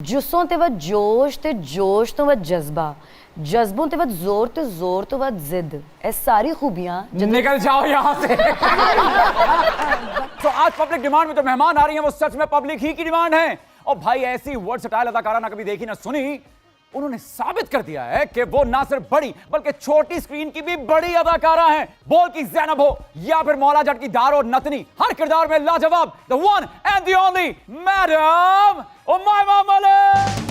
जुस्सों ते वक्त जोश ते जोश तो वक्त जज्बा, जज्बों ते वक्त जोर ते जोर तो वक्त जिद, ये सारी खूबियां निकल जाओ यहाँ से। तो आज पब्लिक डिमांड में जो मेहमान आ रही हैं वो सच में पब्लिक ही की डिमांड है। और भाई ऐसी वर्ड स्टाइल अदाकारा ना कभी देखी ना सुनी, उन्होंने साबित कर दिया है कि वो ना सिर्फ बड़ी बल्कि छोटी स्क्रीन की भी बड़ी अदाकारा हैं। बोल की ज़ैनब हो या फिर मौला जट की दार और नतनी, हर किरदार में लाजवाब the one and the only madam Umaima Malik.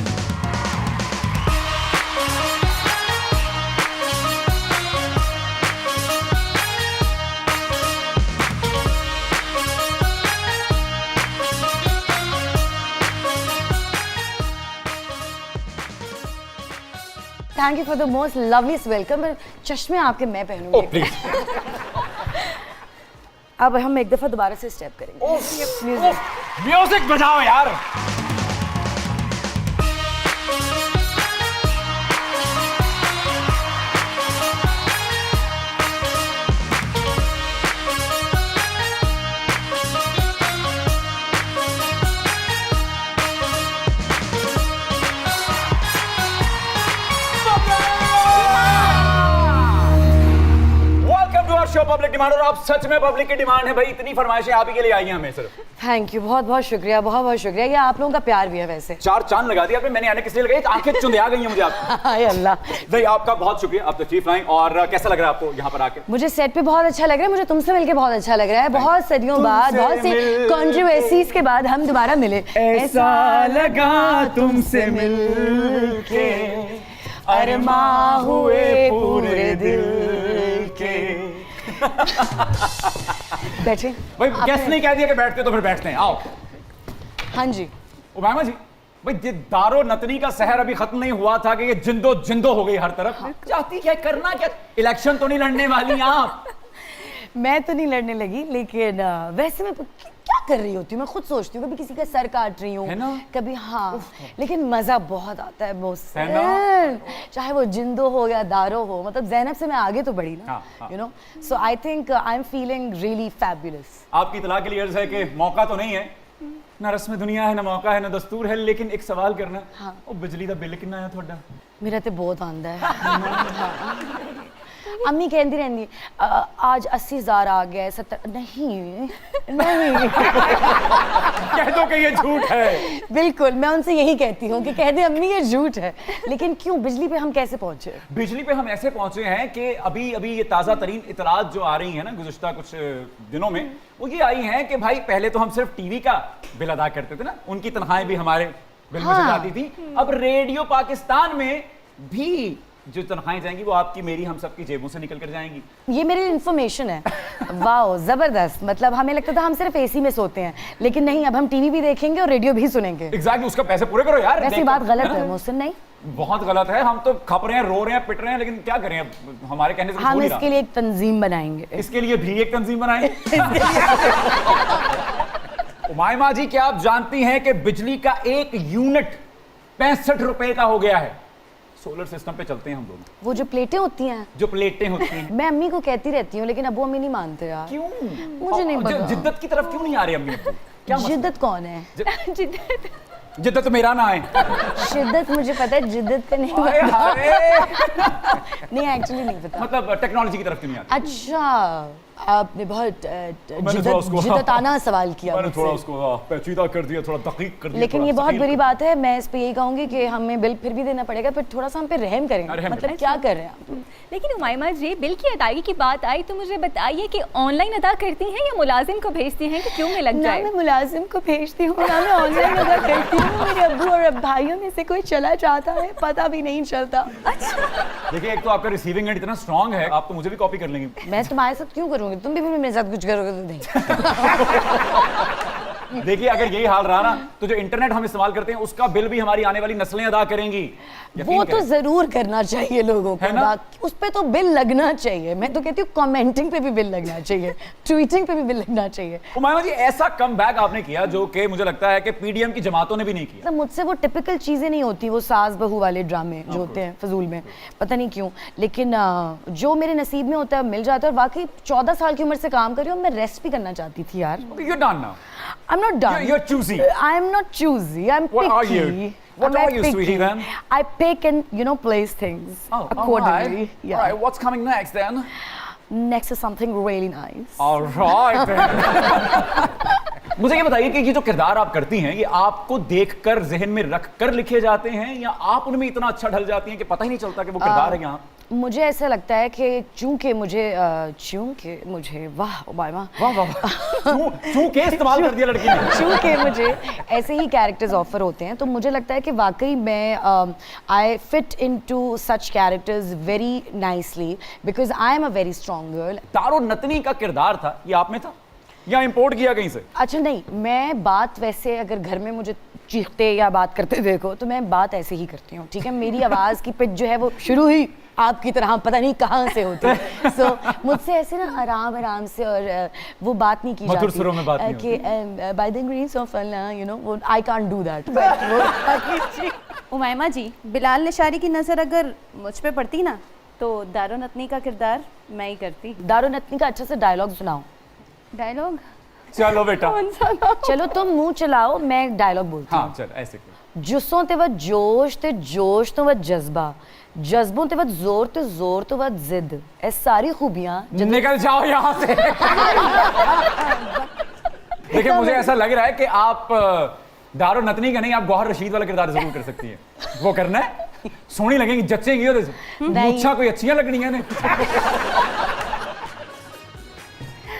Thank you for the most loveliest welcome. चश्मे आपके मैं पहनूंगी। Oh, please. अब हम एक दफा दोबारा से स्टेप करेंगे। म्यूजिक बजाओ यार। शो पब्लिक डिमांड, और आप सच में पब्लिक की डिमांड है भाई। इतनी फरमाइशें आप ही के लिए आई हैं हमें सिर्फ। थैंक यू, बहुत बहुत शुक्रिया, बहुत बहुत शुक्रिया। ये आप लोगों का प्यार भी है। वैसे चार चांद लगा दिया आपने, मैंने आने किस लिए लगाई, आंखें चुंधिया गई हैं मुझे आप। हाय अल्लाह भाई आपका बहुत शुक्रिया, आप तशरीफ लाएं। और कैसा लग रहा है आपको यहाँ पर आके? मुझे सेट पे बहुत अच्छा लग रहा है, मुझे तुमसे मिलके बहुत अच्छा लग रहा है। बहुत सदियों बाद, बहुत सी कंट्रोवर्सीज के बाद हम दोबारा मिले। ऐसा लगा तुमसे मिलके, अरमा हुए पूरे दिल के। बैठे भाई, गेस्ट ने कह दिया कि बैठते तो फिर बैठते हैं, आओ। हाँ जी उमाइमा जी, भाई ये दारो नतनी का सहर अभी खत्म नहीं हुआ था कि ये जिंदो जिंदो हो गई हर तरफ। चाहती क्या, करना क्या? इलेक्शन तो नहीं लड़ने वाली आप? मैं तो नहीं लड़ने लगी, लेकिन वैसे मैं क्या कर रही होती हूँ, मैं खुद सोचती हूँ। कभी किसी का सर काट रही हूँ, कभी हाँ, लेकिन मजा बहुत आता है मुझसे, चाहे वो जिंदो हो या दारो हो। मतलब ज़ैनब से मैं आगे तो बढ़ी ना, you know. So I think I am feeling really fabulous. आपकी इतला के लिए अर्ज है कि मौका तो नहीं है ना, रस्म दुनिया है ना, मौका है ना, दस्तूर है, लेकिन एक सवाल करना। हाँ। वो बिजली का बिल कितना आया थोड़ा? मेरा तो बहुत आंदा है। अम्मी कहती रहती आज 80,000 आ गया, 70। नहीं नहीं कह दो कि ये झूठ है। बिल्कुल, मैं उनसे यही कहती हूँ कि कह दे अम्मी ये झूठ है। लेकिन क्यों, बिजली पे हम कैसे पहुंचे? बिजली पे हम ऐसे पहुंचे हैं कि अभी अभी ये ताज़ा तरीन इतलात जो आ रही है ना गुज़िश्ता कुछ दिनों में, वो ये आई हैं कि भाई पहले तो हम सिर्फ टीवी का बिल अदा करते थे ना, उनकी तनख्वाहें भी हमारे बिल में से जाती थी। अब रेडियो पाकिस्तान में भी जो तनख्वाहें जाएंगी वो आपकी मेरी हम सबकी जेबों से निकल कर जाएंगी। ये मेरी इन्फॉर्मेशन है। वाओ, जबरदस्त। मतलब हमें लगता था हम सिर्फ एसी में सोते हैं, लेकिन नहीं, अब हम टीवी भी देखेंगे और रेडियो भी सुनेंगे। एग्जैक्टली, उसका पैसे पूरे करो यार। वैसी बात गलत है मुझसे? नहीं, बहुत गलत है। हम तो खप रहे हैं, रो रहे हैं, पिट रहे हैं, लेकिन क्या करें, अब हमारे कहने से हम इसके लिए एक तंजीम बनाएंगे। इसके लिए भी एक तंजीम बनाएंगे। उमाइमा जी, क्या आप जानती हैं कि बिजली का एक यूनिट 65 रुपए का हो गया है? सोलर सिस्टम पे चलते हैं हम दोनों। वो जो प्लेटें होती हैं, जो प्लेटें होती हैं, मैं अम्मी को कहती रहती हूँ, लेकिन अबू अम्मी नहीं मानते यार। क्यों? मुझे नहीं पता। जिद्दत की तरफ क्यों नहीं आ रही अम्मी? क्या जिद्दत कौन है? जिद्दत तो मेरा ना है। शिद्दत मुझे पता है, जिद्दत पे नहीं पता। नहीं, एक्चुअली नहीं पता। मतलब टेक्नोलॉजी की तरफ क्यों नहीं आती? अच्छा, आपने बहुत जिद्दताना सवाल किया। मैंने थोड़ा उसको पेचीदा कर दिया, थोड़ा दकीक कर दिया। लेकिन ये बहुत बुरी बात है। मैं इस पे यही कहूंगी कि हमें बिल फिर भी देना पड़ेगा, पर थोड़ा सा हम पे रहम करें। मतलब क्या कर रहे हैं आप? लेकिन उमाइमा जी, बिल की अदायगी की बात आई तो मुझे बताइए कि ऑनलाइन अदा करती हैं या मुलाजिम को भेजती हैं कि क्यों में लग जाए? ना मैं मुलाजिम को भेजती हूँ, ना मैं ऑनलाइन अदा करती हूँ। मेरे अब्बू और भाइयों में से कोई चला जाता है, पता भी नहीं चलता। अच्छा, देखिए, एक तो आपका रिसीविंग एंड इतना स्ट्रांग है, आप तो मुझे भी कॉपी कर लेंगे। मैं तुम्हारे साथ क्यों करूंगी? तुम भी मेरे साथ कुछ करोगे तो नहीं। देखिए, अगर यही हाल रहा ना तो जो इंटरनेट हम इस्तेमाल करते हैं उसका बिल भी हमारी आने वाली नस्लें अदा करेंगी। वो तो जरूर करना चाहिए लोगों को, उस पे तो बिल लगना चाहिए। मैं तो कहती हूँ कमेंटिंग पे भी बिल लगना चाहिए, ट्वीटिंग पे भी बिल लगना चाहिए। उमाइमा जी, ऐसा कमबैक आपने किया जो कि मुझे लगता है कि पीडीएम की जमातों ने भी नहीं किया। मुझसे वो टिपिकल चीजें नहीं होती, वो सास बहू वाले ड्रामे जो होते हैं फजूल में, पता नहीं क्यों। लेकिन जो मेरे नसीब में होता है मिल जाता है। और वाकई 14 साल की उम्र से काम कर रही हूँ, मैं रेस्ट भी करना चाहती थी यार। You done now. I'm not done. You're choosy. I'm not choosy. I'm picky. What are you? What I'm are you, sweetie, then? I pick and, you know, place things accordingly. All Yeah. right, what's coming next then? Next is something really nice. All right then. मुझे ये बताइए कि ये जो किरदार आप करती हैं, ये आपको देखकर जहन में रख कर लिखे जाते हैं या आप उनमें इतना अच्छा ढल जाती हैं कि पता ही नहीं चलता कि वो किरदार है यहाँ? मुझे ऐसा लगता है कि चूंकि मुझे वाह ओबामा वाह वाह चूंकि इस्तेमाल कर दिया लड़की ने। चूंकि मुझे ऐसे ही कैरेक्टर्स ऑफर होते हैं तो मुझे लगता है कि वाकई मैं I fit into such characters very nicely because I am a very strong girl. दारो नतनी का किरदार था, ये आप में था या इंपोर्ट किया कहीं से? अच्छा नहीं, मैं बात वैसे अगर घर में मुझे चीखते या बात करते देखो तो मैं बात ऐसे ही करती हूँ, ठीक है। मेरी आवाज़ की पिच जो है वो शुरू ही आपकी तरह पता नहीं कहाँ से होती है। सो मुझसे ऐसे ना आराम आराम से और वो बात नहीं की जाती। मधुर सुरों में बात नहीं कि by the grace of Allah you know वो I can't do that. Umaima जी, बिलाल निशारी की नज़र अगर मुझ पे पड़ती ना तो दारो नतनी का किरदार मैं ही करती। दारो नतनी का अच्छा से डायलॉग सुनाओ। डायलॉग? चलो बेटा। चलो तुम मुंह चलाओ, मैं डायलॉग बोलती हूँ। हाँ चल ऐसे कर। जुस्सों ते वत जोश ते जोश तो वत जज्बा, जज्बों ते वत जोर ते जोर तो वत जिद, ऐ सारी खूबियां निकल जाओ यहाँ से। देखिए मुझे ऐसा लग रहा है कि आप दारो नतनी का नहीं, आप गौहर रशीद वाला किरदार जरूर कर सकती हैं। वो करना है, सोनी लगेंगी, जचेंगी, मूछा कोई अच्छियां लगनी है।